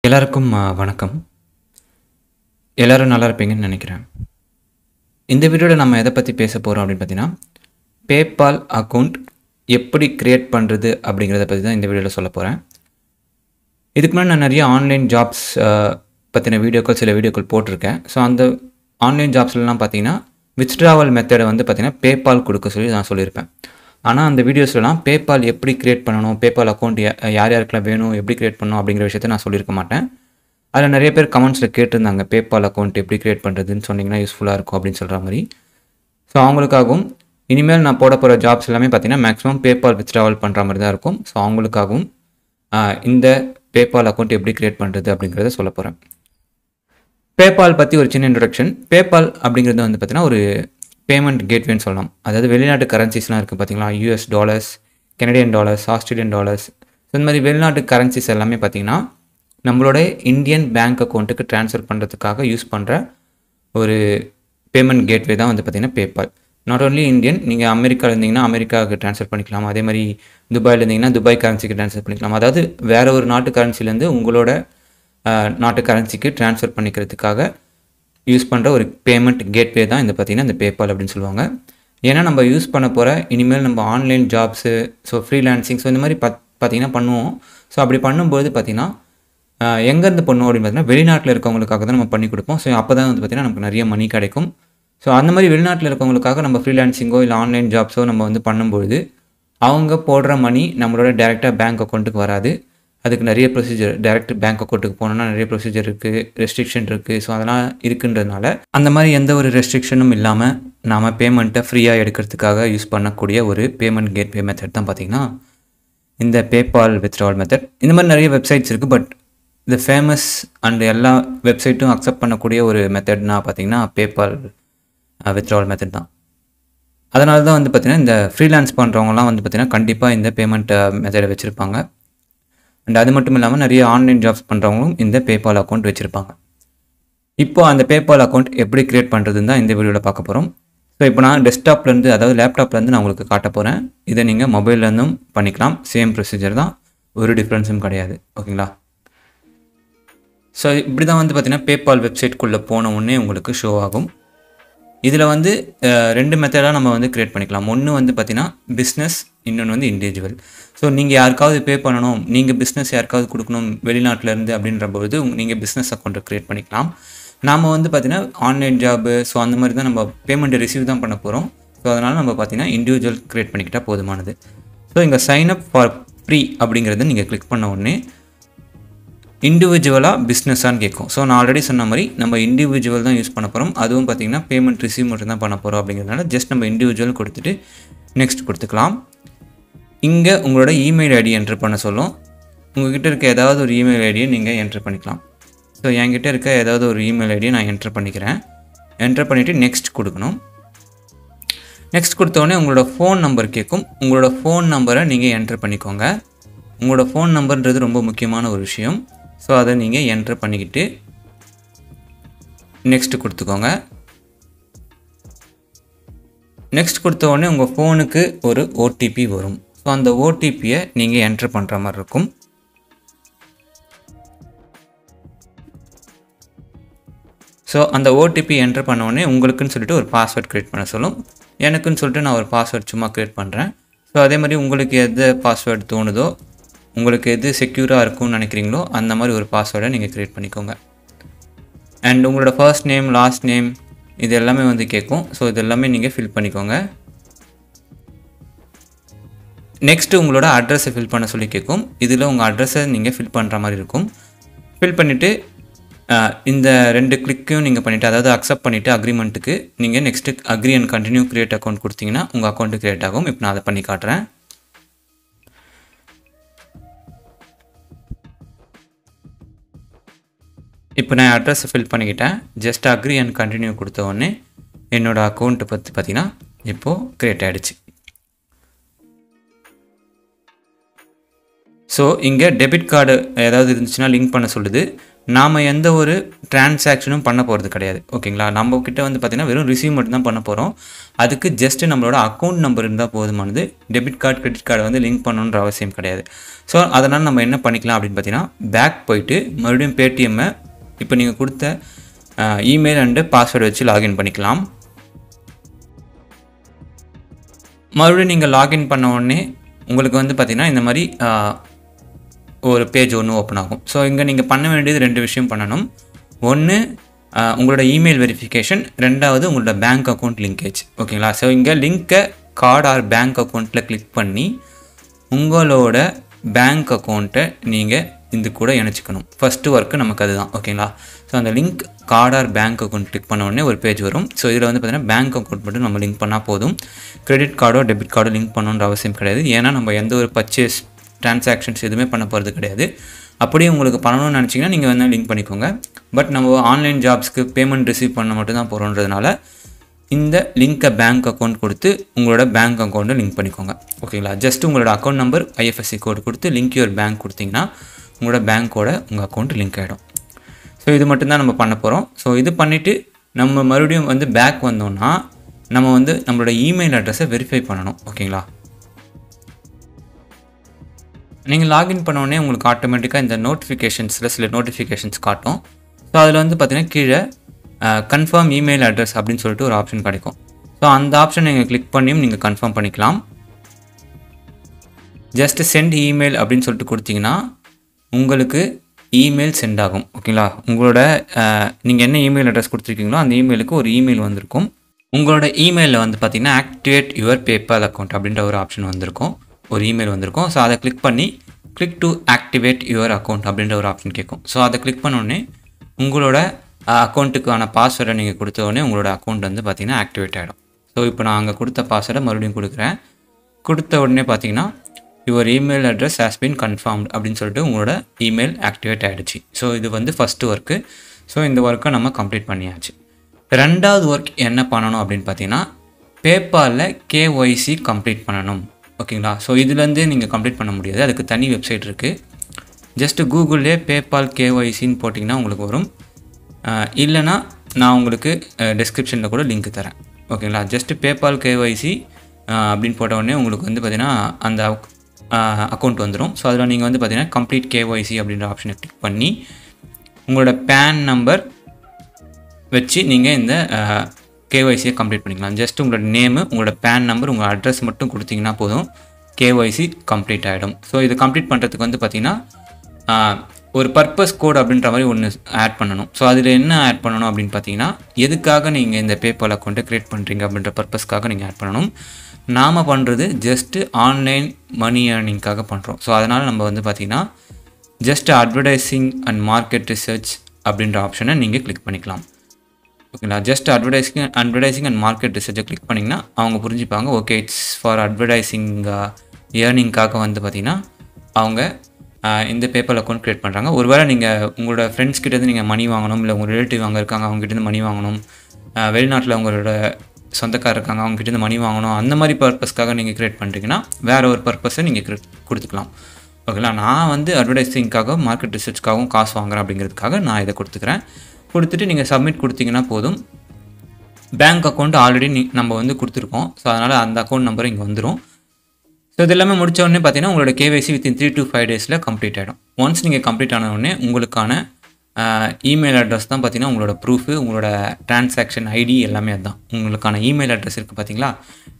எல்லாருக்கும் வணக்கம். எல்லாரும் நல்லா இருப்பீங்கன்னு நினைக்கிறேன். இந்த வீடியோவில் நம்ம எதை பற்றி பேச போகிறோம் அப்படின்னு பார்த்தீங்கன்னா, பேபால் அக்கௌண்ட் எப்படி க்ரியேட் பண்ணுறது அப்படிங்கிறத பற்றி தான் இந்த வீடியோவில் சொல்ல போகிறேன். இதுக்கு முன்னாடி நான் நிறைய ஆன்லைன் ஜாப்ஸ் பற்றின சில வீடியோக்கள் போட்டிருக்கேன். ஸோ அந்த ஆன்லைன் ஜாப்ஸ்லாம் பார்த்தீங்கன்னா வித்ட்ராவல் மெத்தடை வந்து பார்த்தீங்கன்னா பேபால் கொடுக்க சொல்லி நான் சொல்லியிருப்பேன். ஆனால் அந்த வீடியோஸ்லாம் பேபால் எப்படி க்ரியேட் பண்ணணும், பேபால் அக்கௌண்ட் யார் யாருக்கெல்லாம் வேணும், எப்படி க்ரியேட் பண்ணணும் அப்படிங்கிற விஷயத்தை நான் சொல்லியிருக்க மாட்டேன். அதில் நிறைய பேர் கமெண்ட்ஸில் கேட்டிருந்தாங்க, பேபால் அக்கௌண்ட் எப்படி க்ரியேட் பண்ணுறதுன்னு சொன்னிங்கன்னா யூஸ்ஃபுல்லாக இருக்கும் அப்படின்னு சொல்கிற மாதிரி. ஸோ அவங்களுக்காகவும் இனிமேல் நான் போட போகிற ஜாப்ஸ் எல்லாமே பார்த்தீங்கன்னா மேக்ஸிமம் பேபால் வித்ட்ராவல் பண்ணுற மாதிரி தான் இருக்கும். ஸோ அவங்களுக்காகவும் இந்த பேபால் அக்கௌண்ட் எப்படி க்ரியேட் பண்ணுறது அப்படிங்கிறத சொல்ல போகிறேன். பேபால் பற்றி ஒரு சின்ன இன்ட்ரொடக்ஷன். பேபால் அப்படிங்கிறது வந்து பார்த்தீங்கன்னா ஒரு பேமெண்ட் கேட்வேன்னு சொல்லலாம். அதாவது வெளிநாட்டு கரன்சிஸ்லாம் இருக்குது பார்த்தீங்களா, US dollars, Canadian dollars, Australian dollars, இந்த மாதிரி வெளிநாட்டு கரன்சிஸ் எல்லாமே பார்த்தீங்கன்னா நம்மளோட இந்தியன் பேங்க் அக்கௌண்ட்டுக்கு ட்ரான்ஸ்ஃபர் பண்ணுறதுக்காக யூஸ் பண்ணுற ஒரு பேமெண்ட் கேட்வே தான் வந்து பார்த்திங்கன்னா பேபால். நாட் ஓன்லி இந்தியன், நீங்கள் அமெரிக்காவில் இருந்தீங்கன்னா அமெரிக்காவுக்கு ட்ரான்ஸ்ஃபர் பண்ணிக்கலாம். அதே மாதிரி துபாயில் இருந்தீங்கன்னா துபாய் கரன்சிக்கு ட்ரான்ஸ்ஃபர் பண்ணிக்கலாம். அதாவது வேறு ஒரு நாட்டு கரன்சிலேருந்து உங்களோட நாட்டு கரன்சிக்கு ட்ரான்ஸ்ஃபர் பண்ணிக்கிறதுக்காக யூஸ் பண்ணுற ஒரு பேமெண்ட் கேட்வே தான் இந்த பார்த்திங்கன்னா இந்த பேபால் அப்படின்னு சொல்லுவாங்க. ஏன்னா நம்ம யூஸ் பண்ண போகிற இனிமேல் நம்ம online jobs, so freelancing, so இந்த மாதிரி பார்த்திங்கன்னா பண்ணுவோம். ஸோ அப்படி பண்ணும்போது பார்த்திங்கன்னா எங்கேருந்து பண்ணுவோம் அப்படின்னு பார்த்தீங்கன்னா வெளிநாட்டில் இருக்கவங்களுக்காக தான் நம்ம பண்ணி கொடுப்போம். ஸோ அப்போ தான் வந்து பார்த்திங்கன்னா நமக்கு நிறைய மணி கிடைக்கும். ஸோ அந்த மாதிரி வெளிநாட்டில் இருக்கவங்களுக்காக நம்ம ஃப்ரீலான்சிங்கோ இல்லை ஆன்லைன் ஜாப்ஸோ நம்ம வந்து பண்ணும்பொழுது அவங்க போடுற மணி நம்மளோட டேரெக்டாக பேங்க் அக்கௌண்ட்டுக்கு வராது. அதுக்கு நிறைய ப்ரொசீஜர், டேரெக்ட் பேங்க் அக்கௌண்ட்டுக்கு போனோன்னா நிறைய ப்ரொசீஜர் இருக்குது, ரெஸ்ட்ரிக்ஷன் இருக்குது. ஸோ அதெல்லாம் இருக்குன்றதுனால அந்த மாதிரி எந்த ஒரு ரெஸ்ட்ரிக்ஷனும் இல்லாமல் நாம் பேமெண்ட்டை ஃப்ரீயாக எடுக்கிறதுக்காக யூஸ் பண்ணக்கூடிய ஒரு பேமெண்ட் கேட்வே மெத்தட் தான் பார்த்திங்கன்னா இந்த பேபால் வித்ட்ராவல் மெத்தட். இந்த மாதிரி நிறைய வெப்சைட்ஸ் இருக்குது. பட் இது ஃபேமஸ் அண்ட் எல்லா வெப்சைட்டும் அக்செப்ட் பண்ணக்கூடிய ஒரு மெத்தட்னா பார்த்திங்கன்னா பேபால் வித்ட்ராவல் மெத்தட் தான். அதனால தான் வந்து பார்த்திங்கன்னா இந்த ஃப்ரீலான்ஸ் பண்ணுறவங்கலாம் வந்து பார்த்திங்கன்னா கண்டிப்பாக இந்த பேமெண்ட் மெத்தடை வச்சுருப்பாங்க. அண்ட் அது மட்டும் இல்லாமல் நிறைய ஆன்லைன் ஜாப்ஸ் பண்ணுறவங்களும் இந்த பேபால் அக்கௌண்ட் வச்சுருப்பாங்க. இப்போ அந்த பேபால் அக்கௌண்ட் எப்படி க்ரியேட் பண்ணுறதுன்னு தான் இந்த வீடியோவில் பார்க்க போகிறோம். ஸோ இப்போ நான் டெஸ்க்டாப்லேருந்து, அதாவது லேப்டாப்லேருந்து நான் உங்களுக்கு காட்ட போகிறேன். இதை நீங்கள் மொபைல்லேருந்தும் பண்ணிக்கலாம். சேம் ப்ரொசீஜர் தான், ஒரு டிஃப்ரென்ஸும் கிடையாது. ஓகேங்களா? ஸோ இப்படி தான் வந்து பார்த்திங்கன்னா பேபால் வெப்சைட்குள்ளே போன உடனே உங்களுக்கு ஷோ ஆகும். இதில் வந்து ரெண்டு மெத்தடாக நம்ம வந்து க்ரியேட் பண்ணிக்கலாம். ஒன்று வந்து பார்த்திங்கன்னா பிஸ்னஸ், இன்னொன்று வந்து இண்டிவிஜுவல். ஸோ நீங்கள் யாருக்காவது பே பண்ணணும், நீங்கள் பிஸ்னஸ் யாருக்காவது கொடுக்கணும் வெளிநாட்டிலேருந்து அப்படின்ற பொழுது நீங்கள் பிஸ்னஸ் அக்கௌண்ட்டை க்ரியேட் பண்ணிக்கலாம். நாம் வந்து பார்த்திங்கன்னா ஆன்லைன் ஜாபு, ஸோ அந்த மாதிரி தான் நம்ம பேமெண்ட்டை ரிசீவ் தான் பண்ண போகிறோம். ஸோ அதனால் நம்ம பார்த்திங்கன்னா இண்டிவிஜுவல் க்ரியேட் பண்ணிக்கிட்டால் போதுமானது. ஸோ இங்கே சைன் அப் ஃபார் ஃப்ரீ அப்படிங்கிறத நீங்கள் கிளிக் பண்ண உடனே இண்டிவிஜுவலாக பிஸ்னஸான்னு கேட்கும். ஸோ நான் ஆல்ரெடி சொன்ன மாதிரி நம்ம இண்டிவிஜுவல் தான் யூஸ் பண்ண போகிறோம். அதுவும் பார்த்திங்கன்னா பேமெண்ட் ரிசீவ் மட்டும் தான் பண்ண போகிறோம். அப்படிங்கிறதுனால ஜஸ்ட் நம்ம இண்டிவிஜுவல் கொடுத்துட்டு நெக்ஸ்ட் கொடுத்துக்கலாம். இங்கே உங்களோட இமெயில் ஐடி என்ட்ரு பண்ண சொல்லும். உங்கள்கிட்ட இருக்க ஏதாவது ஒரு இமெயில் ஐடியை நீங்கள் என்ட்ரு பண்ணிக்கலாம். ஸோ என்கிட்ட இருக்க ஏதாவது ஒரு இமெயில் ஐடியை நான் என்ட்ரு பண்ணிக்கிறேன். என்ட்ரு பண்ணிவிட்டு நெக்ஸ்ட் கொடுக்கணும். நெக்ஸ்ட் கொடுத்தோடனே உங்களோட ஃபோன் நம்பர் கேட்கும். உங்களோட ஃபோன் நம்பரை நீங்கள் என்ட்ரு பண்ணிக்கோங்க. உங்களோட ஃபோன் நம்பர்ன்றது ரொம்ப முக்கியமான ஒரு விஷயம். ஸோ அதை நீங்கள் என்ட்ரு பண்ணிக்கிட்டு நெக்ஸ்ட்டு கொடுத்துக்கோங்க. நெக்ஸ்ட் கொடுத்த உடனே உங்கள் ஃபோனுக்கு ஒரு ஓடிபி வரும். ஸோ அந்த ஓடிபியை நீங்கள் என்ட்ரு பண்ணுற மாதிரி இருக்கும். ஸோ அந்த ஓடிபி என்ட்ரு பண்ண உடனே உங்களுக்குன்னு சொல்லிட்டு ஒரு பாஸ்வேர்ட் க்ரியேட் பண்ண சொல்லும். எனக்குன்னு சொல்லிட்டு நான் ஒரு பாஸ்வேர்ட் சும்மா க்ரியேட் பண்ணுறேன். ஸோ அதே மாதிரி உங்களுக்கு எது பாஸ்வேர்டு தோணுதோ, உங்களுக்கு எது செக்யூராக இருக்கும்னு நினைக்கிறீங்களோ அந்த மாதிரி ஒரு பாஸ்வேர்டை நீங்கள் க்ரியேட் பண்ணிக்கோங்க. அண்ட் உங்களோட ஃபர்ஸ்ட் நேம், லாஸ்ட் நேம், இது எல்லாமே வந்து கேட்கும். ஸோ இது எல்லாமே நீங்கள் ஃபில் பண்ணிக்கோங்க. நெக்ஸ்ட்டு உங்களோட அட்ரஸை ஃபில் பண்ண சொல்லி கேட்கும். இதில் உங்கள் அட்ரஸை நீங்கள் ஃபில் பண்ணுற மாதிரி இருக்கும். ஃபில் பண்ணிவிட்டு இந்த ரெண்டு கிளிக்கையும் நீங்கள் பண்ணிவிட்டு, அதாவது அக்செப்ட் பண்ணிவிட்டு அக்ரிமெண்ட்டுக்கு நீங்கள் next agree and continue create account கொடுத்தீங்கன்னா உங்கள் அக்கௌண்ட்டு க்ரியேட் ஆகும். இப்போ நான் அதை பண்ணி காட்டுறேன். இப்போ நான் அட்ரஸை ஃபில் பண்ணிக்கிட்டேன். ஜஸ்ட் அக்ரி அண்ட் கண்டினியூ கொடுத்த உடனே என்னோடய அக்கௌண்ட்டை பற்றி பார்த்திங்கன்னா இப்போது க்ரியேட் ஆகிடுச்சு. ஸோ இங்கே டெபிட் கார்டு ஏதாவது இருந்துச்சுன்னா லிங்க் பண்ண சொல்லுது. நாம் எந்த ஒரு டிரான்சாக்ஷனும் பண்ண போகிறது கிடையாது. ஓகேங்களா? நம்மக்கிட்ட வந்து பார்த்திங்கன்னா வெறும் ரிசீவ் மட்டும் தான் பண்ண போகிறோம். அதுக்கு ஜஸ்ட்டு நம்மளோட அக்கௌண்ட் நம்பர் இருந்தால் போதுமானது. டெபிட் கார்டு கிரெடிட் கார்டை வந்து லிங்க் பண்ணணுன்ற அவசியம் கிடையாது. ஸோ அதனால் நம்ம என்ன பண்ணிக்கலாம் அப்படின்னு பார்த்தீங்கன்னா, பேக் போயிட்டு மறுபடியும் பேடிஎம்மை இப்போ நீங்கள் கொடுத்த இமெயில் அண்டு பாஸ்வேர்டு வச்சு லாகின் பண்ணிக்கலாம். மறுபடியும் நீங்கள் லாகின் பண்ண உடனே உங்களுக்கு வந்து பார்த்திங்கன்னா இந்த மாதிரி ஒரு பேஜ் ஒன்று ஓப்பன் ஆகும். ஸோ இங்கே நீங்கள் பண்ண வேண்டியது 2 விஷயம் பண்ணணும். ஒன்று உங்களோட இமெயில் வெரிஃபிகேஷன், 2வது உங்களோட பேங்க் அக்கௌண்ட் லிங்கேஜ். ஓகேங்களா? ஸோ இங்கே லிங்க்கை கார்டு ஆர் பேங்க் அக்கௌண்ட்டில் கிளிக் பண்ணி உங்களோட பேங்க் அக்கௌண்ட்டை நீங்கள் இது கூட இணைச்சிக்கணும். ஃபஸ்ட்டு ஒர்க்கு நமக்கு அதுதான். ஓகேங்களா? ஸோ அந்த link card R bank account click பண்ண உடனே ஒரு பேஜ் வரும். ஸோ இதில் வந்து பார்த்திங்கன்னா பேங்க் அக்கௌண்ட் மட்டும் நம்ம லிங்க் பண்ணால் போதும். கிரெடிட் கார்டோ டெபிட் கார்டோ லிங்க் பண்ணணுன்ற அவசியம் கிடையாது. ஏன்னா நம்ம எந்த ஒரு பர்ச்சேஸ் டிரான்சாக்ஷன்ஸ் எதுவுமே பண்ண போகிறது கிடையாது. அப்படியே உங்களுக்கு பண்ணணும்னு நினச்சிங்கன்னா நீங்கள் வந்து லிங்க் பண்ணிக்கோங்க. பட் நம்ம ஆன்லைன் ஜாப்ஸ்க்கு பேமெண்ட் ரிசீவ் பண்ண மட்டும் தான் போகிறோன்றதுனால இந்த லிங்க்கை பேங்க் அக்கௌண்ட் கொடுத்து உங்களோட பேங்க் அக்கௌண்ட்டை லிங்க் பண்ணிக்கோங்க. ஓகேங்களா? ஜஸ்ட் உங்களோட அக்கௌண்ட் நம்பர் ஐஎஃப்எஸ்சி கோடு கொடுத்து லிங்க் யுவர் பேங்க் கொடுத்தீங்கன்னா உங்களோட பேங்க்கோட உங்கள் அக்கௌண்ட் லிங்க் ஆகிடும். ஸோ இது மட்டும்தான் நம்ம பண்ண போகிறோம். ஸோ இது பண்ணிவிட்டு நம்ம மறுபடியும் வந்து பேக் வந்தோம்னா நம்ம வந்து நம்மளோட இமெயில் அட்ரஸை வெரிஃபை பண்ணணும். ஓகேங்களா? நீங்கள் லாகின் பண்ணோடனே உங்களுக்கு ஆட்டோமேட்டிக்காக இந்த நோட்டிஃபிகேஷன்ஸில் சில நோட்டிஃபிகேஷன்ஸ் காட்டும். ஸோ அதில் வந்து பார்த்திங்கன்னா கீழே கன்ஃபார்ம் இமெயில் அட்ரஸ் அப்படின்னு சொல்லிட்டு ஒரு ஆப்ஷன் கிடைக்கும். ஸோ அந்த ஆப்ஷன் நீங்கள் கிளிக் பண்ணியும் நீங்கள் கன்ஃபார்ம் பண்ணிக்கலாம். ஜஸ்ட் சென்ட் இமெயில் அப்படின்னு சொல்லிட்டு கொடுத்தீங்கன்னா உங்களுக்கு இமெயில் சென்ட் ஆகும். ஓகேங்களா? உங்களோட நீங்கள் என்ன இமெயில் அட்ரஸ் கொடுத்துருக்கீங்களோ அந்த இமெயிலுக்கு ஒரு இமெயில் வந்திருக்கும். உங்களோட இமெயிலில் வந்து பார்த்திங்கன்னா ஆக்டிவேட் யுவர் பேபால் அக்கௌண்ட் அப்படின்ற ஒரு ஆப்ஷன் வந்திருக்கும், ஒரு இமெயில் வந்திருக்கும். ஸோ அதை கிளிக் பண்ணி click to activate your account அப்படின்ற ஒரு ஆப்ஷன் கேட்கும். ஸோ அதை கிளிக் பண்ணோடனே உங்களோட அக்கௌண்ட்டுக்கான பாஸ்வேர்டை நீங்கள் கொடுத்த உடனே உங்களோட அக்கௌண்ட் வந்து பார்த்திங்கன்னா ஆக்டிவேட் ஆகிடும். ஸோ இப்போ நான் அங்கே கொடுத்த பாஸ்வேர்டை மறுபடியும் கொடுக்குறேன். கொடுத்த உடனே பார்த்தீங்கன்னா your email address has been confirmed அப்படின்னு சொல்லிட்டு உங்களோட இமெயில் ஆக்டிவேட் ஆகிடுச்சு. ஸோ இது வந்து ஃபஸ்ட்டு ஒர்க்கு. ஸோ இந்த ஒர்க்கை நம்ம கம்ப்ளீட் பண்ணியாச்சு. 2வது ஒர்க் என்ன பண்ணணும் அப்படின்னு பார்த்தீங்கன்னா பேபாலில் கேஒய்சி கம்ப்ளீட் பண்ணணும். ஓகேங்களா? ஸோ இதுலேருந்து நீங்கள் கம்ப்ளீட் பண்ண முடியாது, அதுக்கு தனி வெப்சைட் இருக்குது. ஜஸ்ட்டு கூகுள்லேயே பேபால் கேஒய்சின்னு போட்டிங்கன்னா உங்களுக்கு வரும். இல்லைனா நான் உங்களுக்கு டிஸ்கிரிப்ஷனில் கூட லிங்க் தரேன். ஓகேங்களா? ஜஸ்ட்டு பேபால் கேஒய்சி அப்படின்னு போட்ட உடனே உங்களுக்கு வந்து பார்த்திங்கன்னா அந்த அக்கௌண்ட் வந்துடும். ஸோ அதில் நீங்கள் வந்து பார்த்திங்கன்னா கம்ப்ளீட் கேஒய்சி அப்படின்ற ஆப்ஷனை கிளிக் பண்ணி உங்களோட பேன் நம்பர் வச்சு நீங்கள் இந்த கேஒய்சியை கம்ப்ளீட் பண்ணிக்கலாம். ஜஸ்ட் உங்களோட நேமு, உங்களோட பேன் நம்பர், உங்கள் அட்ரஸ் மட்டும் கொடுத்தீங்கன்னா போதும், கேஒய்சி கம்ப்ளீட் ஆகிடும். ஸோ இது கம்ப்ளீட் பண்ணுறதுக்கு வந்து பார்த்திங்கன்னா ஒரு பர்பஸ் கோட் அப்படின்ற மாதிரி ஒன்று ஆட் பண்ணணும். ஸோ அதில் என்ன ஆட் பண்ணணும் அப்படின்னு பார்த்தீங்கன்னா எதுக்காக நீங்கள் இந்த பேபால் அக்கௌண்ட்டை க்ரியேட் பண்ணுறீங்க அப்படின்ற பர்பஸ்க்காக நீங்கள் ஆட் பண்ணணும். நாம் பண்ணுறது ஜஸ்ட்டு ஆன்லைன் மணி ஏர்னிங்காக பண்ணுறோம். ஸோ அதனால் நம்ம வந்து பார்த்திங்கன்னா just advertising and market research அப்படின்ற ஆப்ஷனை நீங்கள் கிளிக் பண்ணிக்கலாம். ஓகேங்களா? ஜஸ்ட் அட்வர்டைஸிங் அண்ட் மார்க்கெட் ரிசர்ச்சை கிளிக் பண்ணிங்கன்னா அவங்க புரிஞ்சுப்பாங்க. ஓகே, இட்ஸ் ஃபார் அட்வர்டைஸிங் ஏர்னிங்காக வந்து பார்த்திங்கன்னா அவங்க இந்த பேபால் அக்கௌண்ட் க்ரியேட் பண்ணுறாங்க. ஒருவேளை நீங்கள் உங்களோட ஃப்ரெண்ட்ஸ் கிட்டேருந்து நீங்கள் மணி வாங்கணும், இல்லை உங்கள் ரிலேட்டிவ் அங்கே இருக்காங்க அவங்ககிட்டேருந்து மணி வாங்கணும், வெளிநாட்டில் உங்களோட சொந்தக்காரர் இருக்காங்க அவங்ககிட்டேருந்து மணி வாங்கணும், அந்த மாதிரி பர்பஸ்க்காக நீங்கள் க்ரியேட் பண்ணுறீங்கன்னா வேறு ஒரு பர்பஸை நீங்கள் கொடுத்துக்கலாம். ஓகேங்களா? நான் வந்து அட்வர்டைஸிங்காக மார்க்கெட் ரிசர்ச்காகவும் காசு வாங்குறேன் அப்படிங்கிறதுக்காக நான் இதை கொடுத்துக்கிறேன். கொடுத்துட்டு நீங்கள் சப்மிட் கொடுத்தீங்கன்னா போதும். பேங்க் அக்கௌண்ட் ஆல்ரெடி நம்ம வந்து கொடுத்துருக்கோம். ஸோ அதனால் அந்த அக்கௌண்ட் நம்பர் இங்கே வந்துடும். ஸோ இது எல்லாமே முடித்த உடனே பார்த்தீங்கன்னா உங்களோட KYC within 3 to 5 days complete ஆகிடும். ஒன்ஸ் நீங்கள் கம்ப்ளீட் ஆன உடனே உங்களுக்கான இமெயில் அட்ரஸ் தான் பார்த்தீங்கன்னா உங்களோட ப்ரூஃபு, உங்களோட டிரான்சாக்ஷன் ஐடி எல்லாமே அதுதான். உங்களுக்கான இமெயில் அட்ரஸ் இருக்குது பார்த்தீங்களா?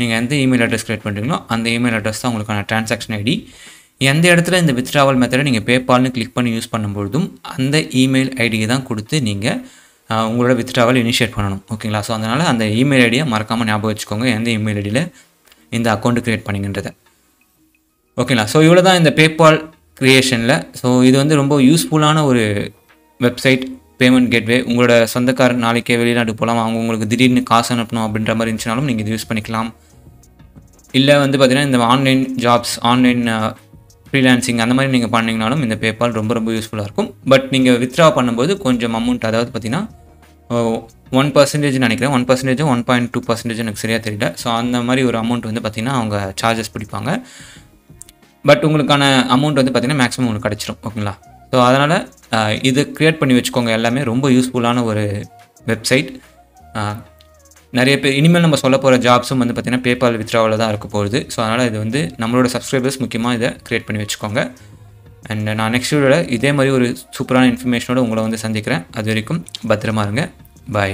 நீங்கள் எந்த இமெயில் அட்ரஸ் க்ரியேட் பண்ணுறீங்களோ அந்த இமெயில் அட்ரஸ் தான் உங்களுக்கான டிரான்சாக்ஷன் ஐடி. எந்த இடத்துல இந்த வித்ட்ராவல் மெத்தடை நீங்கள் பேபால்னு கிளிக் பண்ணி யூஸ் பண்ணும்பொழுதும் அந்த இமெயில் ஐடியை தான் கொடுத்து நீங்கள் உங்களோட வித்ட்ராவல் இனிஷியேட் பண்ணணும். ஓகேங்களா? ஸோ அதனால் அந்த இமெயில் ஐடியை மறக்காமல் ஞாபகம் வச்சுக்கோங்க, எந்த இமெயில் ஐடியில் இந்த அக்கௌண்ட்டு க்ரியேட் பண்ணிங்கன்றதை. ஓகேங்களா? ஸோ இவ்வளோ தான் இந்த பேபால் க்ரியேஷனில். ஸோ இது வந்து ரொம்ப யூஸ்ஃபுல்லான ஒரு வெப்சைட், பேமெண்ட் கேட்வே. உங்களோட சொந்தக்காரர் நாளைக்கே வெளிநாட்டு போகலாம், அவங்க உங்களுக்கு திடீர்னு காசு அனுப்பணும் அப்படின்ற மாதிரி இருந்துச்சுனாலும் நீங்கள் இது யூஸ் பண்ணிக்கலாம். இல்லை வந்து பார்த்திங்கன்னா இந்த ஆன்லைன் ஜாப்ஸ், ஆன்லைன் ஃப்ரீலான்சிங் அந்த மாதிரி நீங்கள் பண்ணிங்கனாலும் இந்த பேபால் ரொம்ப ரொம்ப யூஸ்ஃபுல்லாக இருக்கும். பட் நீங்கள் வித்ட்ரா பண்ணும்போது கொஞ்சம் அமௌண்ட், அதாவது பார்த்திங்கன்னா 1% நினைக்கிறேன், 1% 1.2% எனக்கு சரியாக தெரியல. ஸோ அந்த மாதிரி ஒரு அமௌண்ட் வந்து பார்த்திங்கன்னா அவங்க சார்ஜஸ் பிடிப்பாங்க. பட் உங்களுக்கான அமௌண்ட் வந்து பார்த்திங்கன்னா மேக்ஸிமம் உங்களுக்கு கிடச்சிரும். ஓகேங்களா? ஸோ ஸோ அதனால் இது க்ரியேட் பண்ணி வச்சுக்கோங்க. எல்லாமே ரொம்ப யூஸ்ஃபுல்லான ஒரு வெப்சைட். நிறைய பேர் இனிமேல் நம்ம சொல்ல போகிற ஜாப்ஸும் வந்து பார்த்திங்கன்னா பேபால் வித்ட்ராவில் தான் இருக்க போகுது. ஸோ அதனால் இது வந்து நம்மளோட சப்ஸ்கிரைபர்ஸ் முக்கியமாக இதை க்ரியேட் பண்ணி வச்சுக்கோங்க. அண்ட் நான் நெக்ஸ்ட் வீடியோவில் இதே மாதிரி ஒரு சூப்பரான இன்ஃபர்மேஷனோடு உங்களை வந்து சந்திக்கிறேன். அது வரைக்கும் பத்திரமா இருங்க. பாய்.